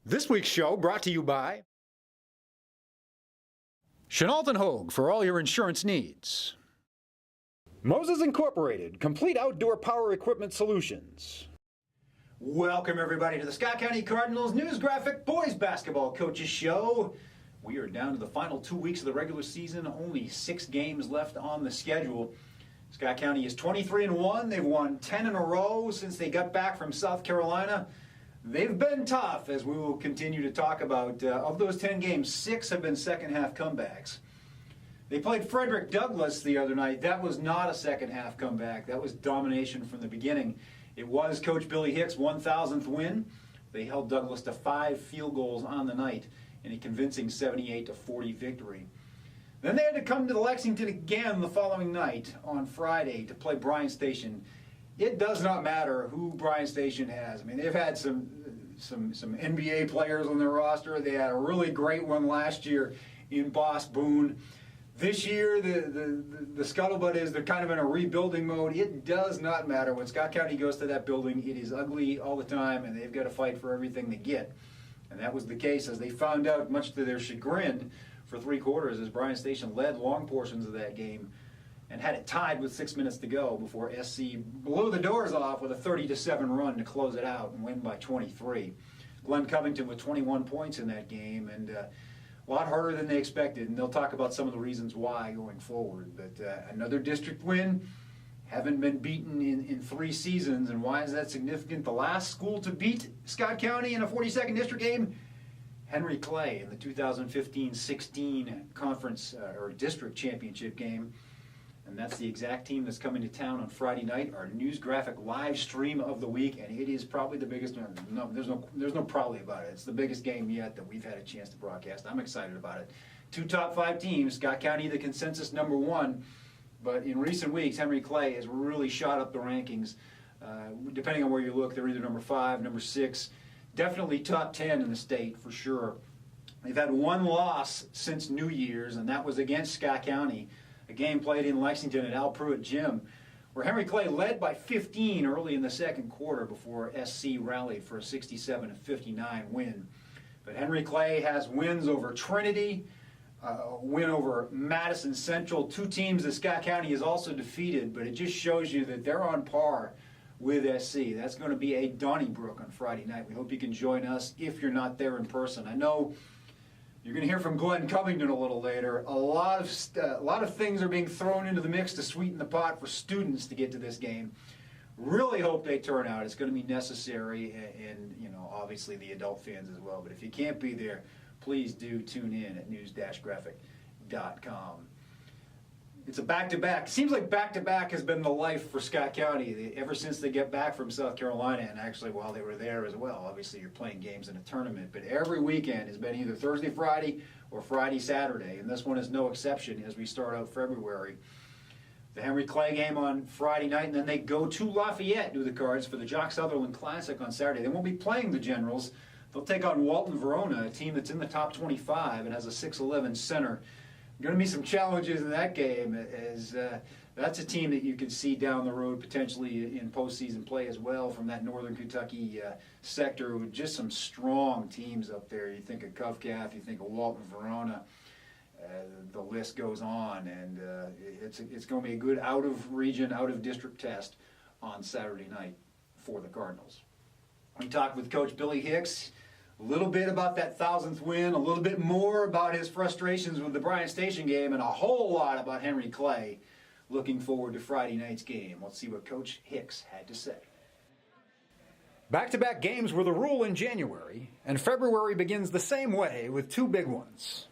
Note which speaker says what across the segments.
Speaker 1: This week's show brought to you by Chenault & Hogue for all your insurance needs. Moses Incorporated, complete outdoor power equipment solutions. Welcome everybody to the Scott County Cardinals News Graphic Boys Basketball Coaches Show. We are down to the final 2 weeks of the regular season, only 6 games left on the schedule. Scott County is 23-1. They've won 10 in a row since they got back from South Carolina. They've been tough, as we will continue to talk about. Of those 10 games, 6 have been second-half comebacks. They played Frederick Douglass the other night. That was not a second-half comeback. That was domination from the beginning. It was Coach Billy Hicks' 1,000th win. They held Douglass to 5 field goals on the night in a convincing 78-40 victory. Then they had to come to Lexington again the following night on Friday to play Bryan Station. It does not matter who Bryan Station has. I mean, they've had some NBA players on their roster. They had a really great one last year in Boss Boone. This year, the scuttlebutt is they're kind of in a rebuilding mode. It does not matter. When Scott County goes to that building, it is ugly all the time, and they've got to fight for everything they get. And that was the case, as they found out, much to their chagrin, for 3 quarters, as Bryan Station led long portions of that game and had it tied with 6 minutes to go before SC blew the doors off with a 30-7 run to close it out and win by 23. Glenn Covington with 21 points in that game, and a lot harder than they expected, and they'll talk about some of the reasons why going forward. But another district win, haven't been beaten in 3 seasons, and why is that significant? The last school to beat Scott County in a 42nd district game, Henry Clay, in the 2015-16 conference or district championship game. And that's the exact team that's coming to town on Friday night, our news graphic live stream of the week, and it is probably the biggest. No, there's no probably about it. It's the biggest game yet that we've had a chance to broadcast. I'm excited about it. 2 top 5 teams, Scott County the consensus #1, but in recent weeks, Henry Clay has really shot up the rankings. Depending on where you look, they're either number 5, number 6, definitely top 10 in the state for sure. They've had 1 loss since New Year's, and that was against Scott County. A game played in Lexington at Al Pruitt Gym, where Henry Clay led by 15 early in the second quarter before SC rallied for a 67-59 win. But Henry Clay has wins over Trinity, a win over Madison Central, 2 teams that Scott County has also defeated, but it just shows you that they're on par with SC. That's going to be a Donnybrook on Friday night. We hope you can join us if you're not there in person. I know you're going to hear from Glenn Covington a little later. A lot of things are being thrown into the mix to sweeten the pot for students to get to this game. Really hope they turn out. It's going to be necessary, and obviously the adult fans as well. But if you can't be there, please do tune in at news-graphic.com. It's a back-to-back. Seems like back-to-back has been the life for Scott County ever since they get back from South Carolina, and actually while they were there as well. Obviously, you're playing games in a tournament, but every weekend has been either Thursday, Friday, or Friday, Saturday, and this one is no exception as we start out February. The Henry Clay game on Friday night, and then they go to Lafayette, do the Cards, for the Jock Sutherland Classic on Saturday. They won't be playing the Generals. They'll take on Walton Verona, a team that's in the top 25 and has a 6'11 center. Going to be some challenges in that game, as that's a team that you could see down the road potentially in postseason play as well from that northern Kentucky sector with just some strong teams up there. You think of Covcath, you think of Walton Verona, the list goes on, and it's going to be a good out-of-region, out-of-district test on Saturday night for the Cardinals. We talked with Coach Billy Hicks a little bit about that 1,000th win, a little bit more about his frustrations with the Bryan Station game, and a whole lot about Henry Clay. Looking forward to Friday night's game. Let's see what Coach Hicks had to say. Back-to-back games were the rule in January, and February begins the same way with 2 big ones.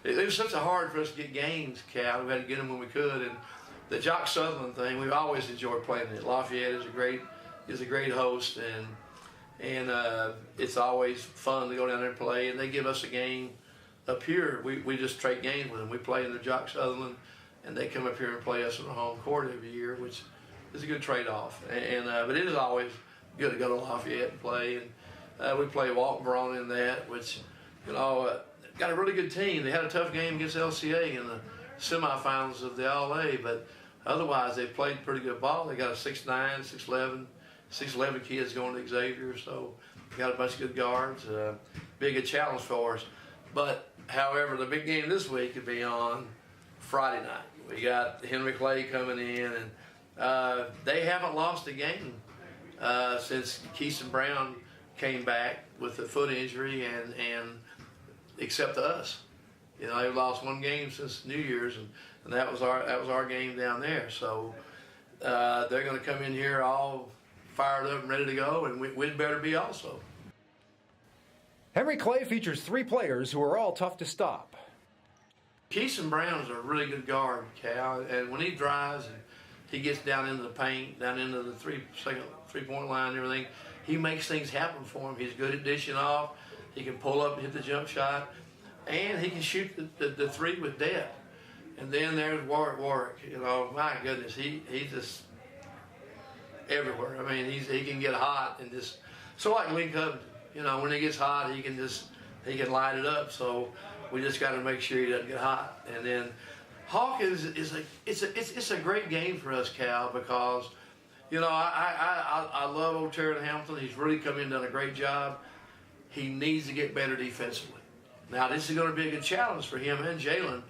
Speaker 2: It was such a hard for us to get games, Cal. We had to get them when we could, and the Jock Sutherland thing, we've always enjoyed playing it. Lafayette is a great host, and it's always fun to go down there and play, and they give us a game up here. We just trade games with them. We play in the Jock Sutherland, and they come up here and play us on the home court every year, which is a good trade-off. But it is always good to go to Lafayette and play, and we play Walton Verona in that, which got a really good team. They had a tough game against LCA in the semifinals of the All-A, but otherwise they've played pretty good ball. They got a 6'9", 6'11", 6'11" kids going to Xavier, so got a bunch of good guards. Be a good challenge for us. But, however, the big game this week could be on Friday night. We got Henry Clay coming in, and they haven't lost a game since Keeson Brown came back with the foot injury, and except us. You know, they've lost one game since New Year's, and that was our game down there. So they're going to come in here all fired up and ready to go, and we'd better be also.
Speaker 1: Henry Clay features 3 players who are all tough to stop.
Speaker 2: Keeson Brown is a really good guard, Cal, and when he drives and he gets down into the paint, down into the three-point line and everything, he makes things happen for him. He's good at dishing off. He can pull up and hit the jump shot, and he can shoot the three with depth. And then there's Warwick. You know, my goodness, he's just everywhere. I mean, he can get hot and just so like Link Covington. You know, when he gets hot, he can light it up. So we just got to make sure he doesn't get hot. And then Hawkins it's a great game for us, Cal, because you know I love old Terry Hamilton. He's really come in and done a great job. He needs to get better defensively. Now this is going to be a good challenge for him and Jalen.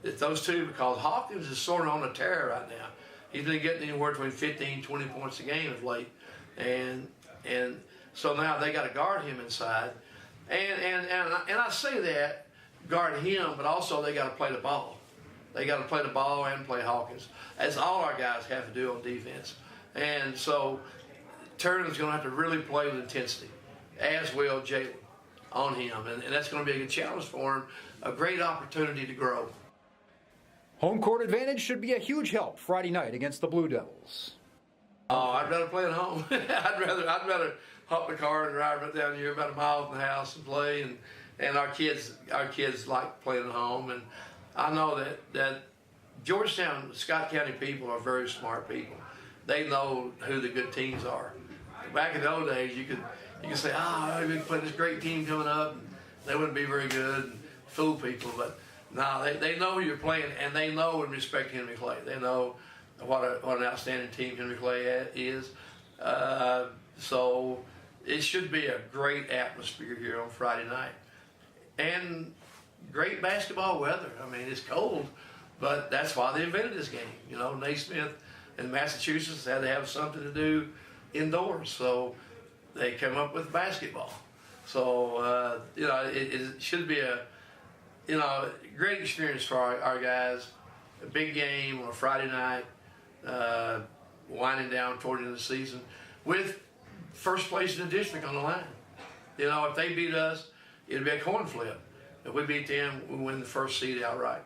Speaker 2: It's those two, because Hawkins is sort of on a tear right now. He's been getting anywhere between 15, 20 points a game of late, and so now they got to guard him inside, and I say that guard him, but also they got to play the ball. They got to play the ball and play Hawkins. That's all our guys have to do on defense, and so Turner's going to have to really play with intensity, as will Jalen on him, and that's going to be a good challenge for him, a great opportunity to grow.
Speaker 1: Home court advantage should be a huge help Friday night against the Blue Devils.
Speaker 2: Oh, I'd rather play at home. I'd rather hop the car and drive right down here about a mile from the house and play. And our kids like playing at home. And I know that Georgetown, Scott County people are very smart people. They know who the good teams are. Back in the old days, you could say, we can play this great team coming up, and they wouldn't be very good and fool people. But no, they know who you're playing, and they know and respect Henry Clay. They know what an outstanding team Henry Clay is. So it should be a great atmosphere here on Friday night. And great basketball weather. I mean, it's cold, but that's why they invented this game. You know, Naismith in Massachusetts had to have something to do indoors, so they came up with basketball. So, it should be a great experience for our guys. A big game on a Friday night, winding down toward the end of the season with first place in the district on the line. You know, if they beat us, it'd be a coin flip. If we beat them, we win the first seed outright.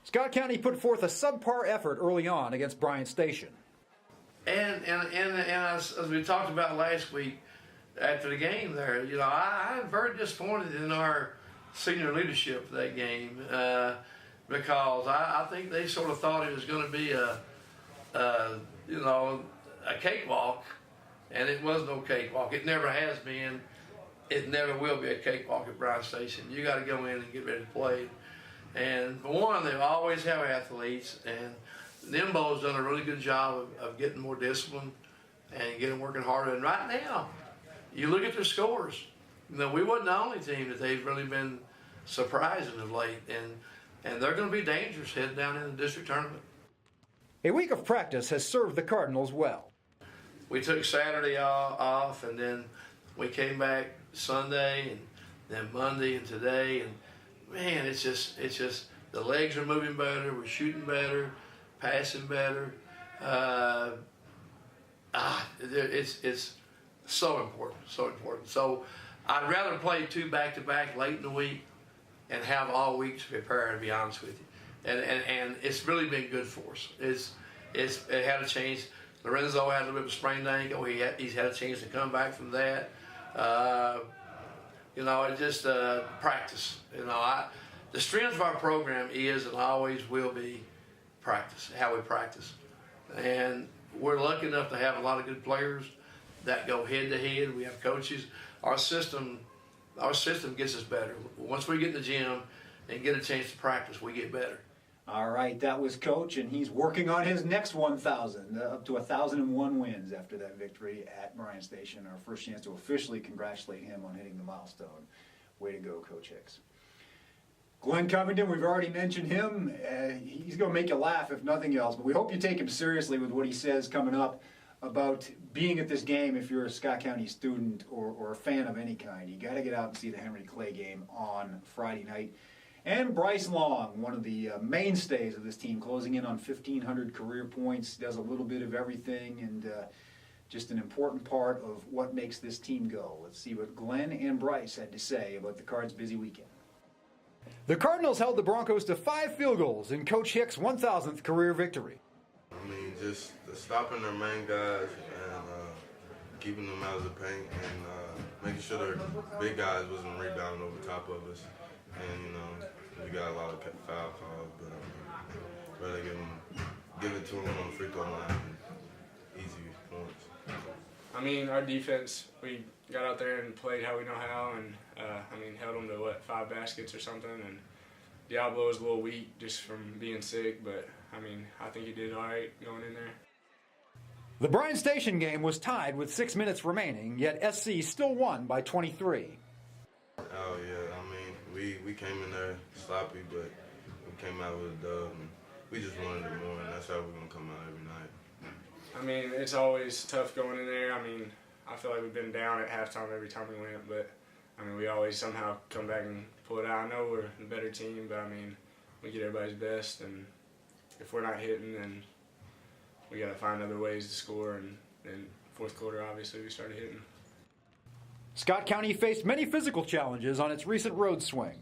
Speaker 1: Scott County put forth a subpar effort early on against Bryant Station.
Speaker 2: And as we talked about last week after the game there, you know, I'm very disappointed in our senior leadership for that game because I think they sort of thought it was going to be a cakewalk, and it was no cakewalk. It never has been. It never will be a cakewalk at Bryant Station. You got to go in and get ready to play. And for one, they always have athletes, and Nimbo's done a really good job of getting more discipline and getting working harder. And right now, you look at their scores. You know, we wasn't the only team that they've really been surprising of late, and they're going to be dangerous heading down in the district tournament.
Speaker 1: A week of practice has served the Cardinals well.
Speaker 2: We took Saturday off, and then we came back Sunday, and then Monday, and today, and man, it's just the legs are moving better, we're shooting better, passing better. It's so important, so important. So I'd rather play 2 back-to-back late in the week and have all week to prepare, to be honest with you. And it's really been good for us. It had a change. Lorenzo had a little bit of a sprained ankle. He's had a chance to come back from that. It just practice. The strength of our program is and always will be practice, how we practice. And we're lucky enough to have a lot of good players that go head to head. We have coaches. Our system gets us better. Once we get in the gym and get a chance to practice, we get better.
Speaker 1: All right, that was Coach, and he's working on his next 1,000, up to 1,001 wins after that victory at Bryan Station. Our first chance to officially congratulate him on hitting the milestone. Way to go, Coach Hicks. Glenn Covington, we've already mentioned him. He's going to make you laugh, if nothing else, but we hope you take him seriously with what he says coming up about being at this game if you're a Scott County student or a fan of any kind. You got to get out and see the Henry Clay game on Friday night. And Bryce Long, one of the mainstays of this team, closing in on 1,500 career points, does a little bit of everything, and just an important part of what makes this team go. Let's see what Glenn and Bryce had to say about the Cards' busy weekend. The Cardinals held the Broncos to 5 field goals in Coach Hicks' 1,000th career victory.
Speaker 3: I mean, just stopping their main guys and keeping them out of the paint and making sure their big guys wasn't rebounding over top of us. And, you know, we got a lot of foul calls, but rather give it to them on the free throw line and easy points.
Speaker 4: I mean, our defense, we got out there and played how we know how, and held them to 5 baskets or something. And Diablo was a little weak just from being sick, but I think he did all right going in there.
Speaker 1: The Bryan Station game was tied with 6 minutes remaining, yet SC still won by 23.
Speaker 3: Oh yeah, we came in there sloppy, but we came out with a dub, and we just wanted it more, and that's how we're gonna come out every night.
Speaker 4: It's always tough going in there. I feel like we've been down at halftime every time we went, but we always somehow come back and pull it out. I know we're the better team, but we get everybody's best, and if we're not hitting, then we got to find other ways to score. And then fourth quarter, obviously, we started hitting.
Speaker 1: Scott County faced many physical challenges on its recent road swing.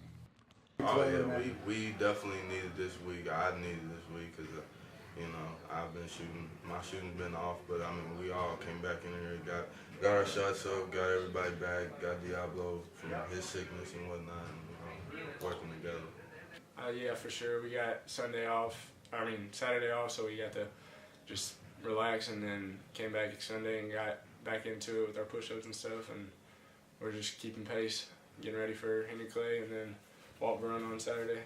Speaker 3: Oh yeah, we definitely needed this week. I needed this week because I've been shooting. My shooting's been off, but we all came back in here, got our shots up, got everybody back, got Diablo from his sickness and whatnot, and working together.
Speaker 4: Yeah, for sure. We got Saturday off, so we got to just relax, and then came back Sunday and got back into it with our push-ups and stuff, and we're just keeping pace, getting ready for Henry Clay, and then Walt Run on Saturday.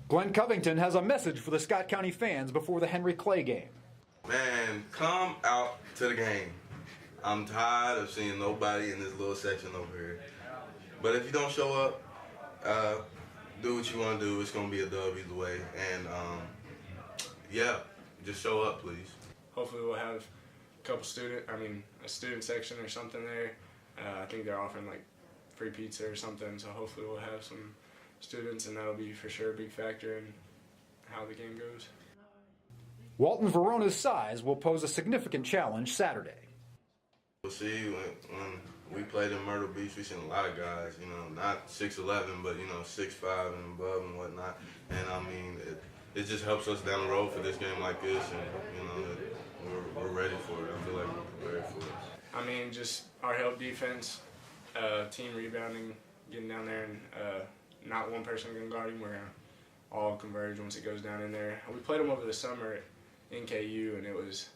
Speaker 1: Glenn Covington has a message for the Scott County fans before the Henry Clay game.
Speaker 3: Man, come out to the game. I'm tired of seeing nobody in this little section over here. But if you don't show up, do what you want to do. It's going to be a dub either way. And, just show up, please.
Speaker 4: Hopefully we'll have a student section or something there. I think they're offering free pizza or something, so hopefully we'll have some students, and that'll be for sure a big factor in how the game goes.
Speaker 1: Walton Verona's size will pose a significant challenge Saturday.
Speaker 3: We'll see when we played in Myrtle Beach, we seen a lot of guys, not 6'11", but 6'5" and above and whatnot. And it just helps us down the road for this game like this, and we're ready for it. I feel like we're prepared for it.
Speaker 4: Just our help defense, team rebounding, getting down there, and not one person can guard him. We're gonna all converge once it goes down in there. We played them over the summer in KU, and it was,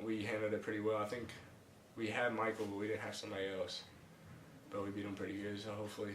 Speaker 4: we handled it pretty well. I think we had Michael, but we didn't have somebody else. But we beat them pretty good, so hopefully